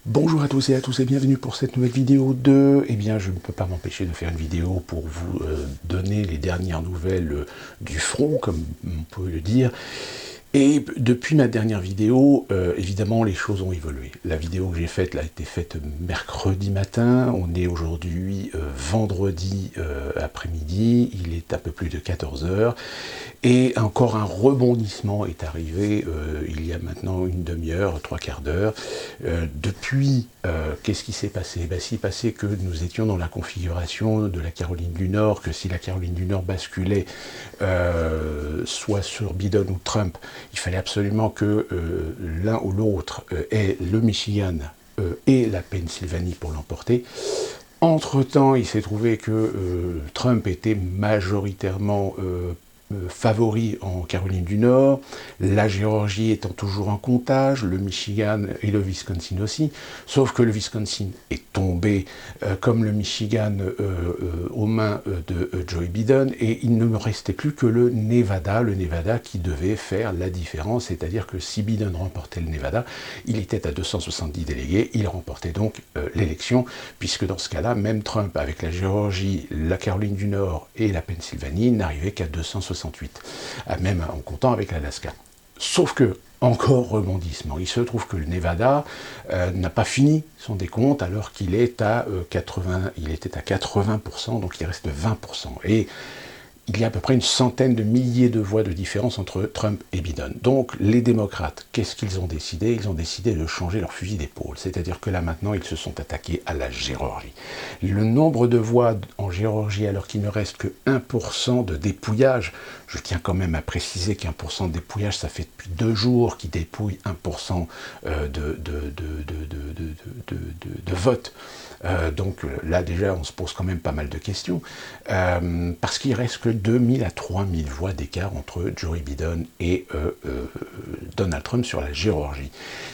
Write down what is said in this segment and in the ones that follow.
Bonjour à tous et bienvenue pour cette nouvelle vidéo Eh bien, je ne peux pas m'empêcher de faire une vidéo pour vous donner les dernières nouvelles du front, comme on peut le dire. Et depuis ma dernière vidéo, évidemment, les choses ont évolué. La vidéo que j'ai faite a été faite mercredi matin. On est aujourd'hui vendredi après-midi. Il est un peu plus de 14 heures. Et encore un rebondissement est arrivé il y a maintenant une demi-heure, trois quarts d'heure. Depuis, qu'est-ce qui s'est passé? Il s'est passé que nous étions dans la configuration de la Caroline du Nord, que si la Caroline du Nord basculait soit sur Biden ou Trump, il fallait absolument que l'un ou l'autre ait le Michigan et la Pennsylvanie pour l'emporter. Entre-temps, il s'est trouvé que Trump était majoritairement favori en Caroline du Nord, la Géorgie étant toujours en comptage, le Michigan et le Wisconsin aussi, sauf que le Wisconsin est tombé comme le Michigan aux mains de Joe Biden, et il ne me restait plus que le Nevada qui devait faire la différence, c'est-à-dire que si Biden remportait le Nevada, il était à 270 délégués, il remportait donc l'élection, puisque dans ce cas-là, même Trump, avec la Géorgie, la Caroline du Nord et la Pennsylvanie, n'arrivait qu'à 268, même en comptant avec l'Alaska. Sauf que, encore rebondissement, il se trouve que le Nevada n'a pas fini son décompte alors qu'il est à 80, il était à 80%, donc il reste 20%. Et il y a à peu près une centaine de milliers de voix de différence entre Trump et Biden. Donc les démocrates, qu'est-ce qu'ils ont décidé? Ils ont décidé de changer leur fusil d'épaule. C'est-à-dire que là maintenant, ils se sont attaqués à la Géorgie. Le nombre de voix en Géorgie, alors qu'il ne reste que 1% de dépouillage, je tiens quand même à préciser qu'1% de dépouillage, ça fait depuis 2 jours qu'ils dépouillent 1% de vote. Donc là déjà on se pose quand même pas mal de questions, parce qu'il reste que 2000 à 3000 voix d'écart entre Joe Biden et Donald Trump sur la Géorgie.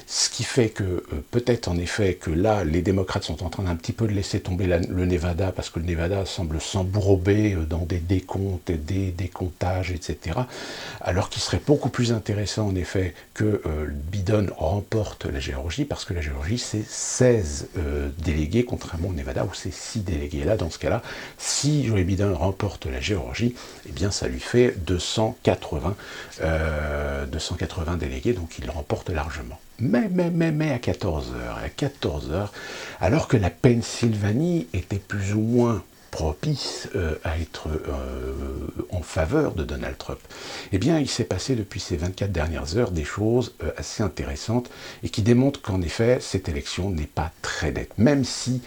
Ce qui fait que peut-être en effet que là les démocrates sont en train d'un petit peu de laisser tomber le Nevada, parce que le Nevada semble s'embourber dans des décomptes, des décomptages, etc. Alors qu'il serait beaucoup plus intéressant en effet que Biden remporte la Géorgie, parce que la Géorgie c'est 16 délégués, contrairement au Nevada où c'est 6 délégués. Là, dans ce cas-là, si Joe Biden remporte la Géorgie, eh bien ça lui fait 280 délégués, donc il remporte largement. Mais à 14 heures, alors que la Pennsylvanie était plus ou moins propice à être en faveur de Donald Trump, eh bien il s'est passé depuis ces 24 dernières heures des choses assez intéressantes et qui démontrent qu'en effet cette élection n'est pas très nette, même si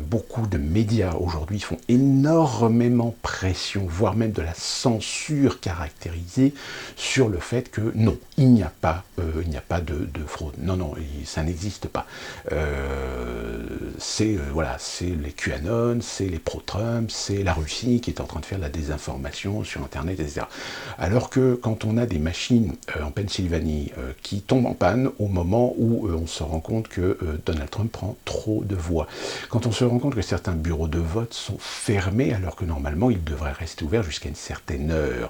beaucoup de médias aujourd'hui font énormément pression, voire même de la censure caractérisée sur le fait que non, il n'y a pas de fraude. Non, ça n'existe pas. Voilà, c'est les QAnon, c'est les pro-Trump, c'est la Russie qui est en train de faire de la désinformation sur Internet, etc. Alors que quand on a des machines en Pennsylvanie qui tombent en panne au moment où on se rend compte que Donald Trump prend trop de voix, quand on se rend compte que certains bureaux de vote sont fermés alors que normalement ils devraient rester ouverts jusqu'à une certaine heure,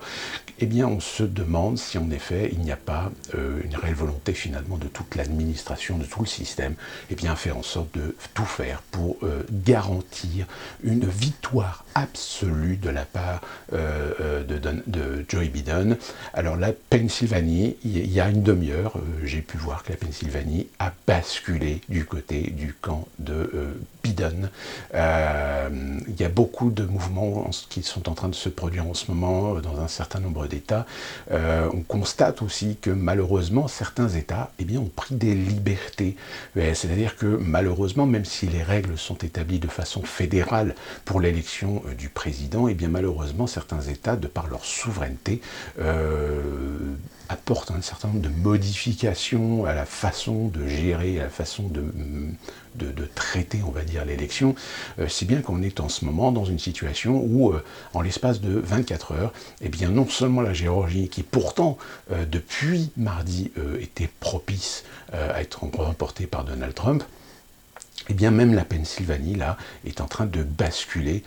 eh bien on se demande si en effet il n'y a pas une réelle volonté finalement de toute l'administration, de tout le système, eh bien faire en sorte de tout faire pour garantir une victoire absolue de la part de Joe Biden. Alors la Pennsylvanie, il y a une demi-heure, j'ai pu voir que la Pennsylvanie a basculé du côté du camp de Biden. Il y a beaucoup de mouvements qui sont en train de se produire en ce moment dans un certain nombre d'États. On constate aussi que malheureusement certains États ont pris des libertés. C'est-à-dire que malheureusement, même si les règles sont établies de façon fédérale pour l'élection du président, malheureusement certains États, de par leur souveraineté, apportent un certain nombre de modifications à la façon de gérer, à la façon de traiter, on va dire, l'élection, si bien qu'on est en ce moment dans une situation où, en l'espace de 24 heures, non seulement la Géorgie, qui pourtant, depuis mardi, était propice à être remportée par Donald Trump, et bien même la Pennsylvanie, là, est en train de basculer.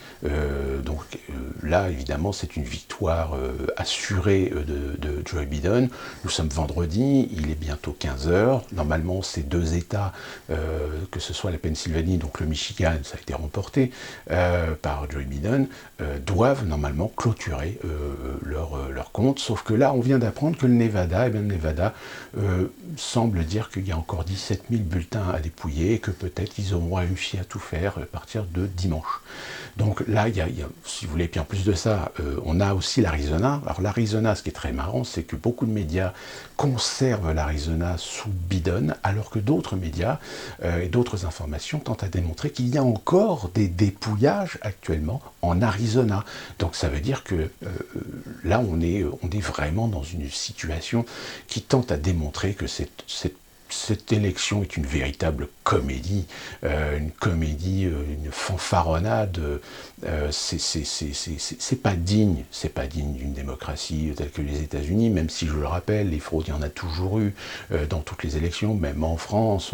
Là, évidemment, c'est une victoire assurée de Joe Biden. Nous sommes vendredi, il est bientôt 15 heures. Normalement, ces deux États, que ce soit la Pennsylvanie, donc le Michigan, ça a été remporté par Joe Biden, doivent normalement clôturer leur compte. Sauf que là, on vient d'apprendre que le Nevada, le Nevada semble dire qu'il y a encore 17 000 bulletins à dépouiller et que peut-être ils auront réussi à tout faire à partir de dimanche. Donc là, si vous voulez, puis en plus de ça, on a aussi l'Arizona. Alors l'Arizona, ce qui est très marrant, c'est que beaucoup de médias conservent l'Arizona sous Biden, alors que d'autres médias et d'autres informations tentent à démontrer qu'il y a encore des dépouillages actuellement en Arizona. Donc ça veut dire que là, on est vraiment dans une situation qui tente à démontrer que cette élection est une véritable comédie, une fanfaronnade. C'est pas digne d'une démocratie telle que les États-Unis, même si je le rappelle, les fraudes, il y en a toujours eu dans toutes les élections, même en France,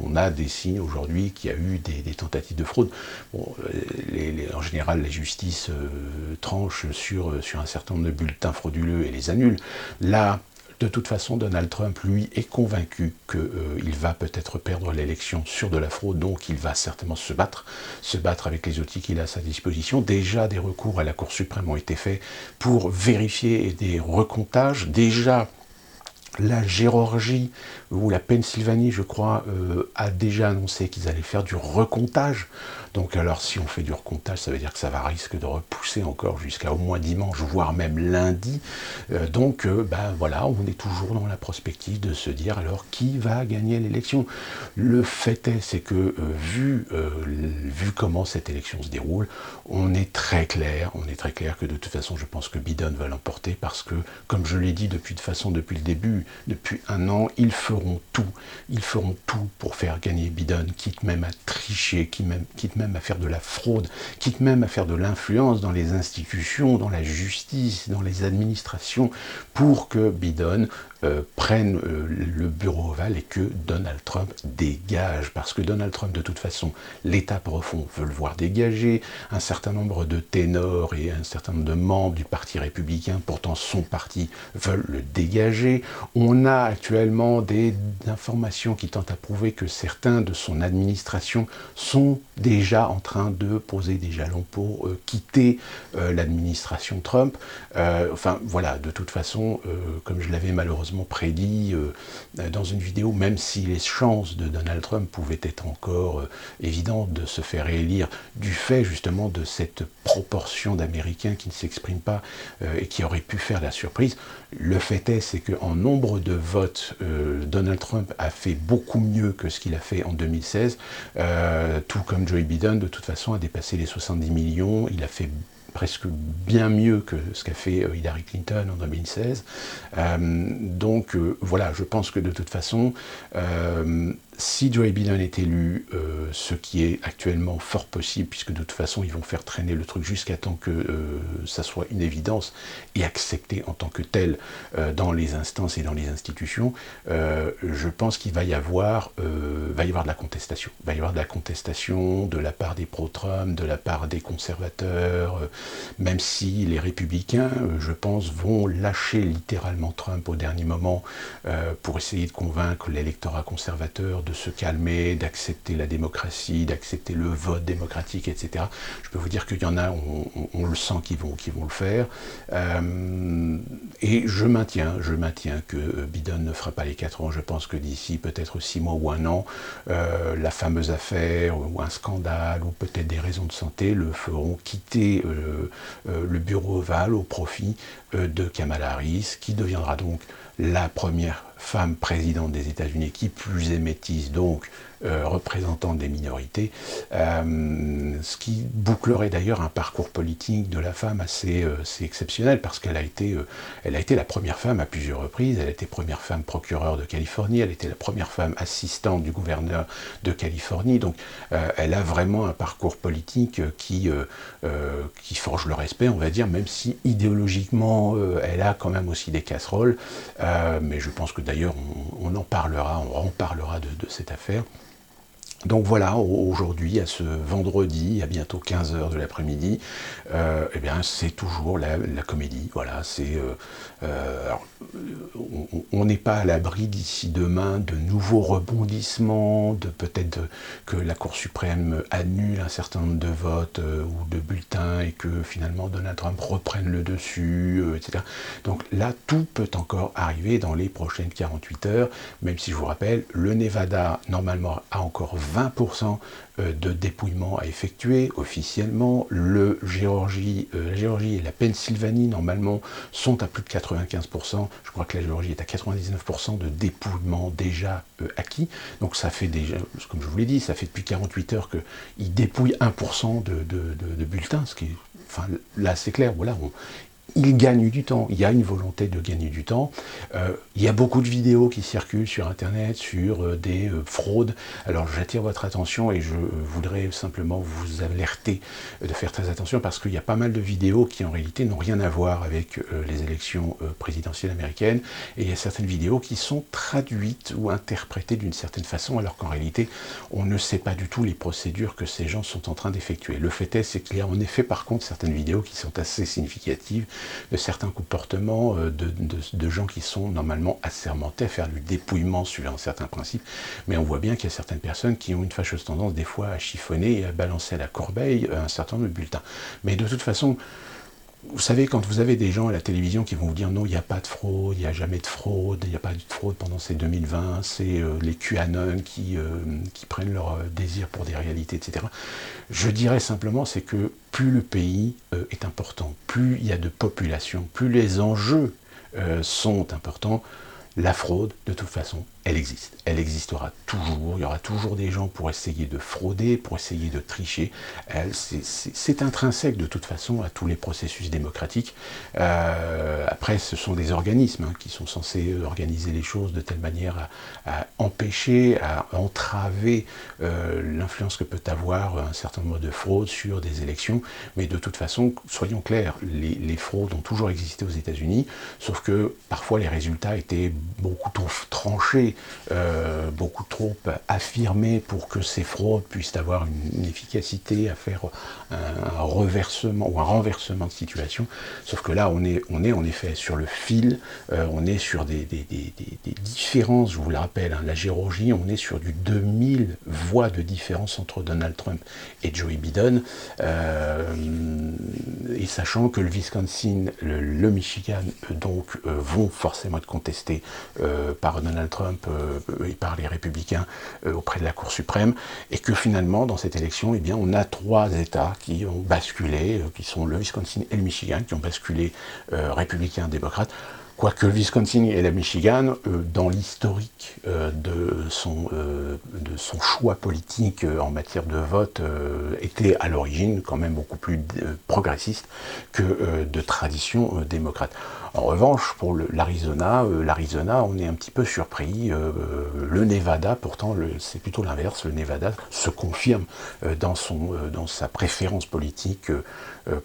on a des signes aujourd'hui qu'il y a eu des tentatives de fraude. Bon, en général, la justice tranche sur un certain nombre de bulletins frauduleux et les annule. Là, de toute façon, Donald Trump, lui, est convaincu qu'il va peut-être perdre l'élection sur de la fraude, donc il va certainement se battre avec les outils qu'il a à sa disposition. Déjà, des recours à la Cour suprême ont été faits pour vérifier des recomptages. Déjà, la Géorgie ou la Pennsylvanie, je crois, a déjà annoncé qu'ils allaient faire du recomptage. Donc alors, si on fait du recomptage, ça veut dire que ça va risque de repousser encore jusqu'à au moins dimanche, voire même lundi. Voilà, on est toujours dans la prospective de se dire alors qui va gagner l'élection. Le fait est, c'est que vu comment cette élection se déroule, on est très clair que de toute façon, je pense que Biden va l'emporter parce que, comme je l'ai dit depuis le début, depuis un an, ils feront tout pour faire gagner Biden, quitte même à tricher, quitte même à faire de la fraude, quitte même à faire de l'influence dans les institutions, dans la justice, dans les administrations, pour que Biden prenne le bureau ovale et que Donald Trump dégage. Parce que Donald Trump, de toute façon, l'État profond veut le voir dégager. Un certain nombre de ténors et un certain nombre de membres du Parti républicain, pourtant son parti, veulent le dégager. On a actuellement des informations qui tentent à prouver que certains de son administration sont déjà en train de poser des jalons pour quitter l'administration Trump. Voilà, de toute façon, comme je l'avais malheureusement prédit dans une vidéo, même si les chances de Donald Trump pouvaient être encore évidentes de se faire réélire du fait justement de cette proportion d'Américains qui ne s'expriment pas et qui auraient pu faire la surprise, le fait est, c'est qu'en nombre de votes, Donald Trump a fait beaucoup mieux que ce qu'il a fait en 2016, tout comme Joe Biden, de toute façon, a dépassé les 70 millions, il a fait presque bien mieux que ce qu'a fait Hillary Clinton en 2016. Voilà, je pense que de toute façon, si Joe Biden est élu, ce qui est actuellement fort possible, puisque de toute façon ils vont faire traîner le truc jusqu'à temps que ça soit une évidence et accepté en tant que tel dans les instances et dans les institutions, je pense qu'il va y avoir de la contestation. Il va y avoir de la contestation de la part des pro-Trump, de la part des conservateurs, même si les républicains, je pense, vont lâcher littéralement Trump au dernier moment pour essayer de convaincre l'électorat conservateur de se calmer, d'accepter la démocratie, d'accepter le vote démocratique, etc. Je peux vous dire qu'il y en a, on le sent qu'ils vont le faire. Et je maintiens que Biden ne fera pas les 4 ans. Je pense que d'ici peut-être 6 mois ou 1 an, la fameuse affaire ou un scandale ou peut-être des raisons de santé le feront quitter le bureau ovale au profit de Kamala Harris, qui deviendra donc la première femme présidente des États-Unis, qui plus est métisse, donc représentante des minorités, ce qui bouclerait d'ailleurs un parcours politique de la femme assez exceptionnel, parce qu'elle a été la première femme à plusieurs reprises, elle a été première femme procureure de Californie, elle était la première femme assistante du gouverneur de Californie, donc elle a vraiment un parcours politique qui forge le respect, on va dire, même si idéologiquement elle a quand même aussi des casseroles, mais je pense que d'ailleurs on en parlera de cette affaire. Donc voilà, aujourd'hui, à ce vendredi, à bientôt 15 h de l'après-midi, eh bien c'est toujours la comédie. Voilà, alors, on n'est pas à l'abri d'ici demain de nouveaux rebondissements, de peut-être que la Cour suprême annule un certain nombre de votes ou de bulletins et que finalement Donald Trump reprenne le dessus, etc. Donc là, tout peut encore arriver dans les prochaines 48 heures, même si je vous rappelle, le Nevada, normalement, a encore 20% de dépouillement à effectuer officiellement. La Géorgie et la Pennsylvanie, normalement, sont à plus de 95%. Je crois que la Géorgie est à 99% de dépouillement déjà acquis. Donc ça fait déjà, comme je vous l'ai dit, ça fait depuis 48 heures qu'ils dépouillent 1% de bulletins, ce qui est, enfin, là c'est clair, voilà, il gagne du temps, il y a une volonté de gagner du temps. Il y a beaucoup de vidéos qui circulent sur Internet sur des fraudes. Alors j'attire votre attention et je voudrais simplement vous alerter de faire très attention parce qu'il y a pas mal de vidéos qui en réalité n'ont rien à voir avec les élections présidentielles américaines et il y a certaines vidéos qui sont traduites ou interprétées d'une certaine façon alors qu'en réalité on ne sait pas du tout les procédures que ces gens sont en train d'effectuer. Le fait est, c'est qu'il y a en effet par contre certaines vidéos qui sont assez significatives de certains comportements de gens qui sont normalement assermentés à faire du dépouillement suivant certains principes, mais on voit bien qu'il y a certaines personnes qui ont une fâcheuse tendance des fois à chiffonner et à balancer à la corbeille un certain nombre de bulletins. Mais de toute façon, vous savez, quand vous avez des gens à la télévision qui vont vous dire non, il n'y a pas de fraude, il n'y a jamais de fraude, il n'y a pas de fraude pendant ces 2020, c'est les QAnon qui prennent leur désir pour des réalités, etc. Je dirais simplement, c'est que plus le pays est important, plus il y a de population, plus les enjeux sont importants, la fraude, de toute façon, elle existe. Elle existera toujours. Il y aura toujours des gens pour essayer de frauder, pour essayer de tricher. C'est intrinsèque, de toute façon, à tous les processus démocratiques. Après, ce sont des organismes qui sont censés organiser les choses de telle manière à empêcher, à entraver l'influence que peut avoir un certain nombre de fraudes sur des élections. Mais de toute façon, soyons clairs, les fraudes ont toujours existé aux États-Unis, sauf que parfois les résultats étaient beaucoup trop tranchés, beaucoup trop affirmés pour que ces fraudes puissent avoir une efficacité à faire un reversement ou un renversement de situation. Sauf que là, on est en effet sur le fil, on est sur des différences, je vous le rappelle, la Géorgie, on est sur du 2000 voix de différence entre Donald Trump et Joe Biden, et sachant que le Wisconsin, le Michigan, donc, vont forcément être contestés par Donald Trump et par les républicains auprès de la Cour suprême, et que finalement, dans cette élection, eh bien, on a 3 États qui ont basculé, qui sont le Wisconsin et le Michigan, qui ont basculé républicains, démocrates. Quoique le Wisconsin et le Michigan, dans l'historique de son choix politique en matière de vote, étaient à l'origine quand même beaucoup plus progressistes que de tradition démocrate. En revanche, pour l'Arizona, on est un petit peu surpris. Le Nevada, pourtant, c'est plutôt l'inverse. Le Nevada se confirme dans sa préférence politique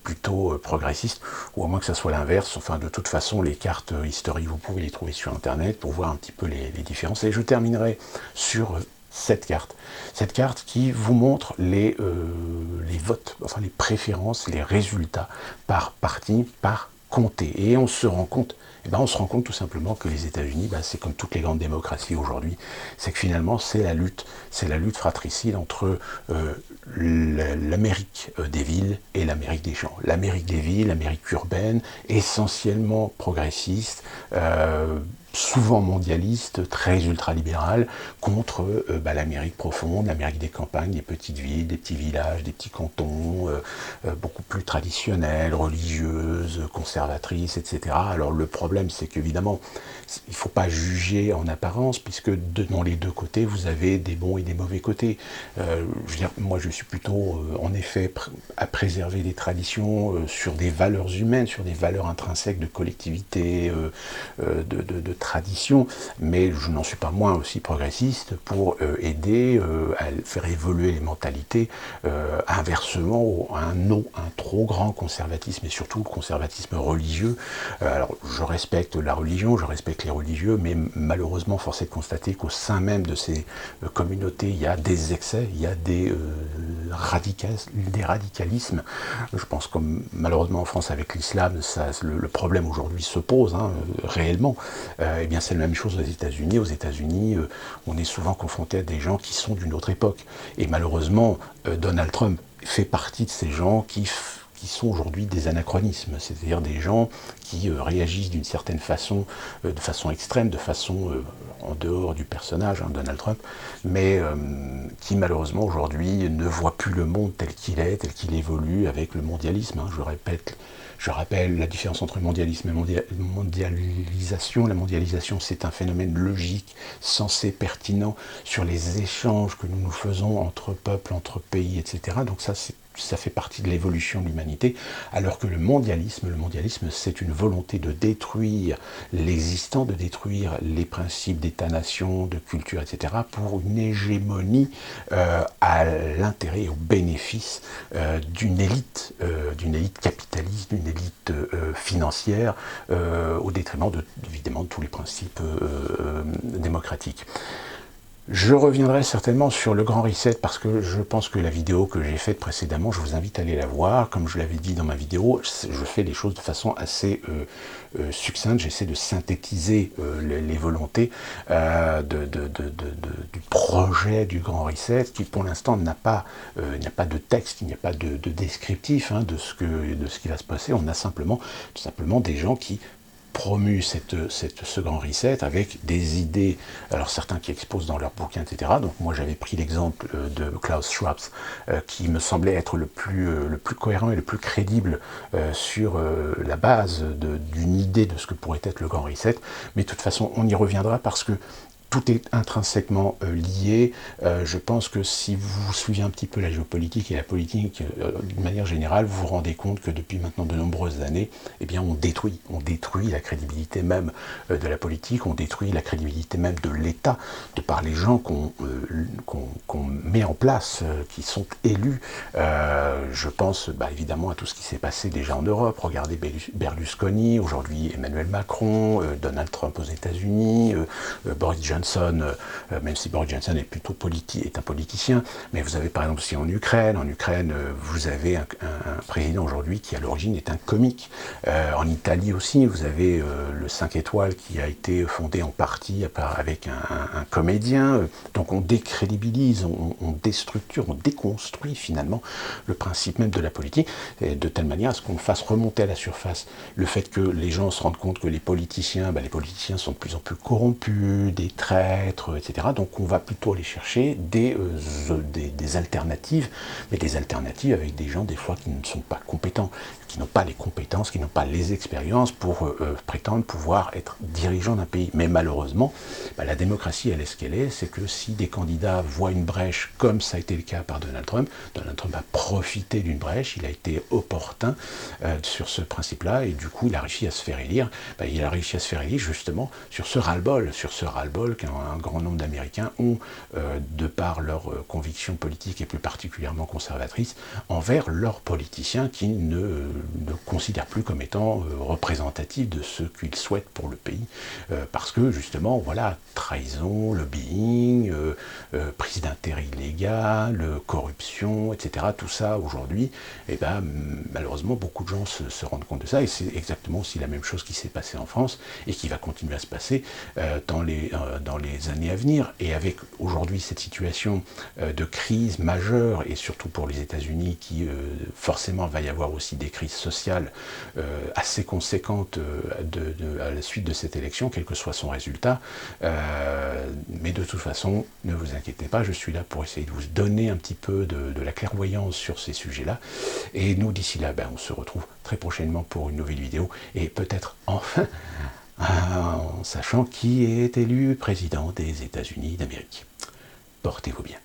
plutôt progressiste, ou à moins que ça soit l'inverse. Enfin, de toute façon, les cartes historiques, vous pouvez les trouver sur Internet pour voir un petit peu les différences. Et je terminerai sur cette carte qui vous montre les votes, enfin les préférences, les résultats par parti, par comté. Et on se rend compte, tout simplement que les États-Unis, c'est comme toutes les grandes démocraties aujourd'hui, c'est que finalement c'est la lutte fratricide entre l'Amérique des villes et l'Amérique des champs. L'Amérique des villes, l'Amérique urbaine, essentiellement progressiste, souvent mondialiste, très ultralibéral, contre l'Amérique profonde, l'Amérique des campagnes, des petites villes, des petits villages, des petits cantons, beaucoup plus traditionnelles, religieuses, conservatrices, etc. Alors le problème, c'est qu'évidemment, il ne faut pas juger en apparence, puisque dans les deux côtés, vous avez des bons et des mauvais côtés. Je veux dire, moi, je suis plutôt, en effet, à préserver des traditions sur des valeurs humaines, sur des valeurs intrinsèques de collectivité, de tradition, mais je n'en suis pas moins aussi progressiste pour aider à faire évoluer les mentalités, inversement à un trop grand conservatisme, et surtout le conservatisme religieux. Alors, je reste respecte la religion, je respecte les religieux, mais malheureusement, force est de constater qu'au sein même de ces communautés, il y a des excès, il y a des radicalismes. Je pense que malheureusement en France avec l'islam, le problème aujourd'hui se pose réellement. Eh bien c'est la même chose aux États-Unis. Aux États-Unis, on est souvent confronté à des gens qui sont d'une autre époque. Et malheureusement, Donald Trump fait partie de ces gens qui sont aujourd'hui des anachronismes, c'est-à-dire des gens qui réagissent d'une certaine façon, de façon extrême, de façon en dehors du personnage, Donald Trump, mais qui malheureusement aujourd'hui ne voit plus le monde tel qu'il est, tel qu'il évolue avec le mondialisme. Je rappelle la différence entre mondialisme et mondialisation. La mondialisation, c'est un phénomène logique, sensé, pertinent sur les échanges que nous faisons entre peuples, entre pays, etc. Donc ça fait partie de l'évolution de l'humanité, alors que le mondialisme, c'est une volonté de détruire l'existant, de détruire les principes d'État-nation, de culture, etc., pour une hégémonie à l'intérêt et au bénéfice d'une élite capitaliste, d'une élite financière, au détriment évidemment de tous les principes démocratiques. Je reviendrai certainement sur le Grand Reset parce que je pense que la vidéo que j'ai faite précédemment, je vous invite à aller la voir. Comme je l'avais dit dans ma vidéo, je fais les choses de façon assez succincte. J'essaie de synthétiser les volontés du projet du Grand Reset qui pour l'instant n'a pas de texte, il n'y a pas de descriptif de ce qui va se passer. On a tout simplement des gens qui promu ce grand reset avec des idées, alors certains qui exposent dans leurs bouquins, etc. Donc moi j'avais pris l'exemple de Klaus Schwab, qui me semblait être le plus cohérent et le plus crédible sur la base d'une idée de ce que pourrait être le grand reset. Mais de toute façon, on y reviendra parce que tout est intrinsèquement lié. Je pense que si vous suivez un petit peu la géopolitique et la politique d'une manière générale, vous vous rendez compte que depuis maintenant de nombreuses années, eh bien on détruit la crédibilité même de la politique, on détruit la crédibilité même de l'État, de par les gens qu'on met en place, qui sont élus. Je pense évidemment à tout ce qui s'est passé déjà en Europe. Regardez Berlusconi, aujourd'hui Emmanuel Macron, Donald Trump aux États-Unis, Boris Johnson, même si Boris Johnson est un politicien, mais vous avez par exemple aussi en Ukraine, vous avez un président aujourd'hui qui à l'origine est un comique. En Italie aussi, vous avez le 5 étoiles qui a été fondé en partie avec un comédien. Donc on décrédibilise, on déstructure, on déconstruit finalement le principe même de la politique, de telle manière à ce qu'on fasse remonter à la surface le fait que les gens se rendent compte que les politiciens sont de plus en plus corrompus, des traîtres, etc. Donc on va plutôt aller chercher des alternatives, mais des alternatives avec des gens des fois qui ne sont pas compétents, qui n'ont pas les compétences, qui n'ont pas les expériences pour prétendre pouvoir être dirigeants d'un pays. Mais malheureusement, la démocratie, elle est ce qu'elle est, c'est que si des candidats voient une brèche, comme ça a été le cas par Donald Trump a profité d'une brèche, il a été opportun sur ce principe-là, et du coup, il a réussi à se faire élire. Il a réussi à se faire élire justement sur ce ras-le-bol qu'un grand nombre d'Américains ont, de par leurs convictions politiques et plus particulièrement conservatrices, envers leurs politiciens qui ne considèrent plus comme étant représentatifs de ce qu'ils souhaitent pour le pays, parce que justement, voilà, trahison, lobbying, prise d'intérêt illégale, corruption, etc. Tout ça aujourd'hui, malheureusement, beaucoup de gens se rendent compte de ça, et c'est exactement aussi la même chose qui s'est passée en France et qui va continuer à se passer dans les années à venir. Et avec aujourd'hui cette situation de crise majeure, et surtout pour les États-Unis, qui forcément va y avoir aussi des crises sociales assez conséquentes à la suite de cette élection, quel que soit son résultat. Mais de toute façon, ne vous inquiétez pas, je suis là pour essayer de vous donner un petit peu de la clairvoyance sur ces sujets-là. Et nous, d'ici là, on se retrouve très prochainement pour une nouvelle vidéo, et peut-être enfin en sachant qui est élu président des États-Unis d'Amérique. Portez-vous bien.